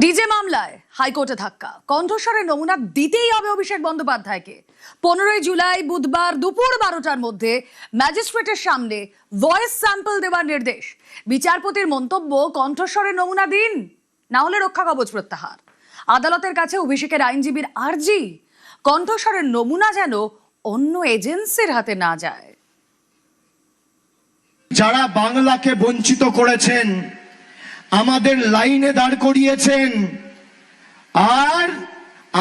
DJ মামলায় হাইকোর্টে ধাক্কা, কণ্ঠস্বরের নমুনা দিতেই হবে অভিষেক বন্দ্যোপাধ্যায়কে। 15 জুলাই বুধবার দুপুর 12টার মধ্যে ম্যাজিস্ট্রেটের সামনে ভয়েস স্যাম্পল দেওয়ার নির্দেশ। বিচারপতির মন্তব্য, কণ্ঠস্বরের নমুনা দিন, না হলে রক্ষা কবচ প্রত্যাহার। আদালতের কাছে অভিষেকের আইনজীবীর আর্জি, কণ্ঠস্বরের নমুনা যেন অন্য এজেন্সির হাতে না যায়। যারা বাংলাকে বঞ্চিত করেছেন, আমাদের লাইনে দাঁড় করিয়েছেন আর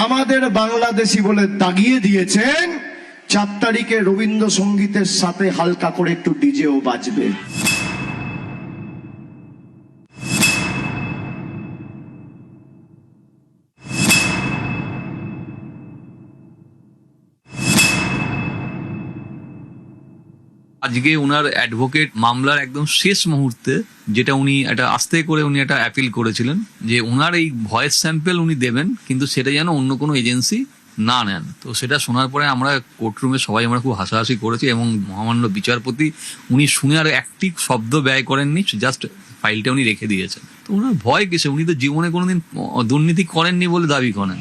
আমাদের বাংলাদেশি বলে দাগিয়ে দিয়েছেন, 4 তারিখে রবীন্দ্রসঙ্গীতের সাথে হালকা করে একটু ডিজেও বাজবে। আজকে ওনার অ্যাডভোকেট মামলার একদম শেষ মুহূর্তে যেটা উনি একটা আস্তে করে উনি একটা অ্যাপিল করেছিলেন যে ওনার এই ভয়েস স্যাম্পল উনি দেবেন, কিন্তু সেটা যেন অন্য কোনো এজেন্সি না নেন। তো সেটা শোনার পরে আমরা কোর্টরুমে সবাই আমরা খুব হাসাহাসি করেছি এবং মহামান্য বিচারপতি উনি শুনে আর একটি শব্দ ব্যয় করেননি, জাস্ট ফাইলটা উনি রেখে দিয়েছেন। তো ওনার ভয় কিসে? উনি তো জীবনে কোনোদিন দুর্নীতি করেননি বলে দাবি করেন।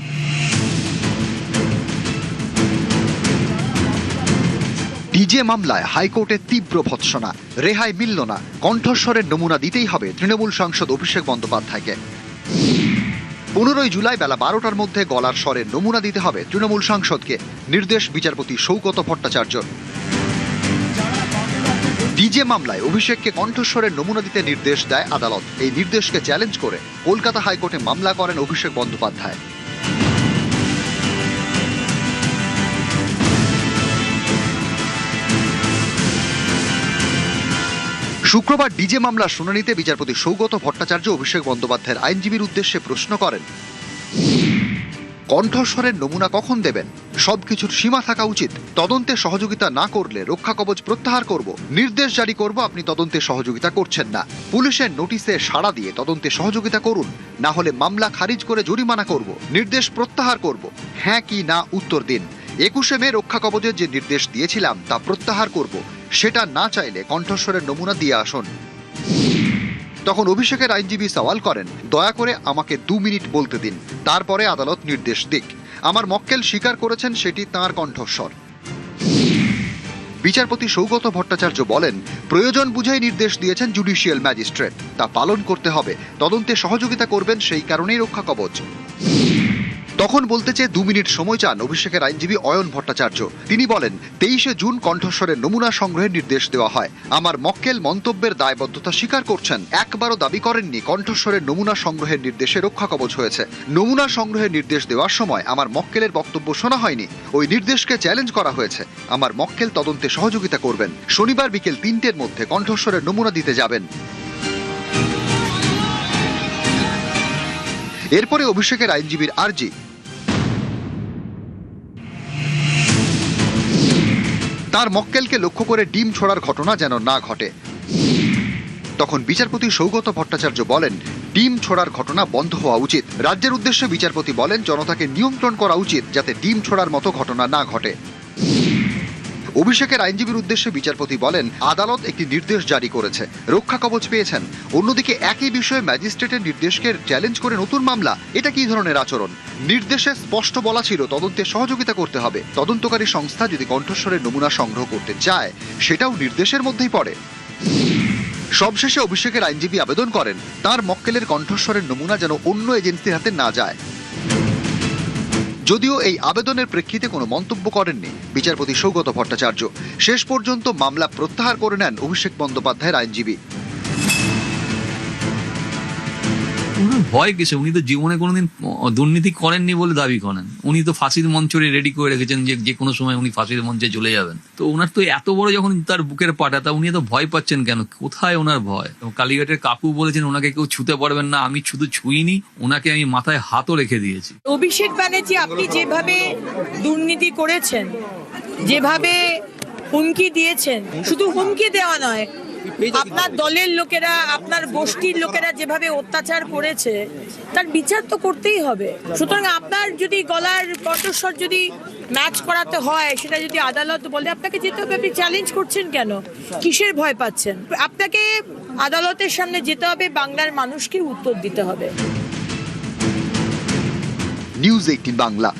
ডিজে মামলায় হাইকোর্টের তীব্র ভৎসনা, রেহাই মিলল না। কণ্ঠস্বরের নমুনা দিতেই হবে তৃণমূল সাংসদ অভিষেক বন্দ্যোপাধ্যায়কে। 15 জুলাই বেলা 12টার মধ্যে গলার স্বরের নমুনা দিতে হবে তৃণমূল সাংসদকে, নির্দেশ বিচারপতি সৌগত ভট্টাচার্য। ডিজে মামলায় অভিষেককে কণ্ঠস্বরের নমুনা দিতে নির্দেশ দেয় আদালত। এই নির্দেশকে চ্যালেঞ্জ করে কলকাতা হাইকোর্টে মামলা করেন অভিষেক বন্দ্যোপাধ্যায়। শুক্রবার ডিজে মামলার শুনানিতে বিচারপতি সৌগত ভট্টাচার্য অভিষেক বন্দ্যোপাধ্যায়ের আইনজীবীর উদ্দেশ্যে প্রশ্ন করেন, কণ্ঠস্বরের নমুনা কখন দেবেন? সবকিছুর সীমা থাকা উচিত। তদন্তে সহযোগিতা না করলে রক্ষা কবচ প্রত্যাহার করব, নির্দেশ জারি করব। আপনি তদন্তে সহযোগিতা করছেন না, পুলিশের নোটিশে সাড়া দিয়ে তদন্তে সহযোগিতা করুন, না হলে মামলা খারিজ করে জরিমানা করব, নির্দেশ প্রত্যাহার করব। হ্যাঁ কি না উত্তর দিন। 21শে মে রক্ষা কবচের যে নির্দেশ দিয়েছিলাম তা প্রত্যাহার করব, সেটা না চাইলে কণ্ঠস্বরের নমুনা দিয়ে আসুন। তখন অভিষেকের আইনজীবী সওয়াল করেন, দয়া করে আমাকে 2 মিনিট বলতে দিন, তারপরে আদালত নির্দেশ দিক। আমার মক্কেল স্বীকার করেছেন সেটি তাঁর কণ্ঠস্বর। বিচারপতি সৌগত ভট্টাচার্য বলেন, প্রয়োজন বুঝেই নির্দেশ দিয়েছেন জুডিশিয়াল ম্যাজিস্ট্রেট, তা পালন করতে হবে। তদন্তে সহযোগিতা করবেন, সেই কারণেই রক্ষা কবচ। তখন বলতে চেয়ে 2 মিনিট সময় চান অভিষেকের আইনজীবী অয়ন ভট্টাচার্য। তিনি বলেন, 23শে জুন কণ্ঠস্বরের নমুনা সংগ্রহের নির্দেশ দেওয়া হয়। আমার মক্কেল মন্তব্যের দায়বদ্ধতা স্বীকার করছেন, একবারও দাবি করেননি কণ্ঠস্বরের নমুনা সংগ্রহের নির্দেশে রক্ষা কবচ হয়েছে। নমুনা সংগ্রহের নির্দেশ দেওয়ার সময় আমার মক্কেলের বক্তব্য শোনা হয়নি, ওই নির্দেশকে চ্যালেঞ্জ করা হয়েছে। আমার মক্কেল তদন্তে সহযোগিতা করবেন, শনিবার বিকেল 3টের মধ্যে কণ্ঠস্বরের নমুনা দিতে যাবেন। এরপরে অভিষেকের আইনজীবীর আর্জি, তার মক্কেলকে লক্ষ্য করে ডিম ছোড়ার ঘটনা যেন না ঘটে। তখন বিচারপতি সৌগত ভট্টাচার্য বলেন, ডিম ছোড়ার ঘটনা বন্ধ হওয়া উচিত। রাজ্যের উদ্দেশ্যে বিচারপতি বলেন, জনতাকে নিয়ন্ত্রণ করা উচিত যাতে ডিম ছোড়ার মতো ঘটনা না ঘটে। অভিষেকের আইনজীবীর উদ্দেশ্যে বিচারপতি বলেন, আদালত একটি নির্দেশ জারি করেছে, রক্ষা কবচ পেয়েছেন। অন্যদিকে একই বিষয়ে ম্যাজিস্ট্রেটের নির্দেশকে চ্যালেঞ্জ করে নতুন মামলা, এটা কি ধরনের আচরণ? নির্দেশে স্পষ্ট বলা ছিল তদন্তে সহযোগিতা করতে হবে। তদন্তকারী সংস্থা যদি কণ্ঠস্বরের নমুনা সংগ্রহ করতে চায়, সেটাও নির্দেশের মধ্যেই পড়ে। সবশেষে অভিষেকের আইনজীবী আবেদন করেন, তার মক্কেলের কণ্ঠস্বরের নমুনা যেন অন্য এজেন্সির হাতে না যায়। যদিও এই আবেদনের প্রেক্ষিতে কোনো মন্তব্য করেননি বিচারপতি সৌগত ভট্টাচার্য। শেষ পর্যন্ত মামলা প্রত্যাহার করে নেন অভিষেক বন্দ্যোপাধ্যায়ের আইনজীবী। ভয় কিসে? উনি তো জীবনে কোনোদিন দুর্নীতি করেননি বলে দাবি করেন। উনি তো ফাঁসির মঞ্চ রেডি করে রেখেছেন যে কোনো সময় উনি ফাঁসির মঞ্চে চলে যাবেন। তো ওনার তো এত বড় যখন তার বুকের পাটা, তা উনি তো ভয় পাচ্ছেন কেন? কোথায় ওনার ভয়? কালীঘাটের কাকু বলেছেন ওনাকে কেউ ছুতে পারবেন না, আমি শুধু ছুঁইনি, ওনাকে আমি মাথায় হাতও রেখে দিয়েছি। অভিষেক ব্যানার্জি, আপনি যেভাবে দুর্নীতি করেছেন, যেভাবে হুমকি দিয়েছেন, শুধু হুমকি দেওয়া নয়, আপনার দলের লোকেরা, আপনার গোষ্ঠীর লোকেরা যেভাবে অত্যাচার করেছে, তার বিচার তো করতেই হবে। সুতরাং আপনার যদি গলার কণ্ঠস্বর যদি ম্যাচ করাতে হয়, সেটা যদি আদালত বলে আপনাকে যেতে হবে, আপনি চ্যালেঞ্জ করছেন কেন? কিসের ভয় পাচ্ছেন? আপনাকে আদালতের সামনে যেতে হবে, বাংলার মানুষকে উত্তর দিতে হবে। নিউজ 18 বাংলা।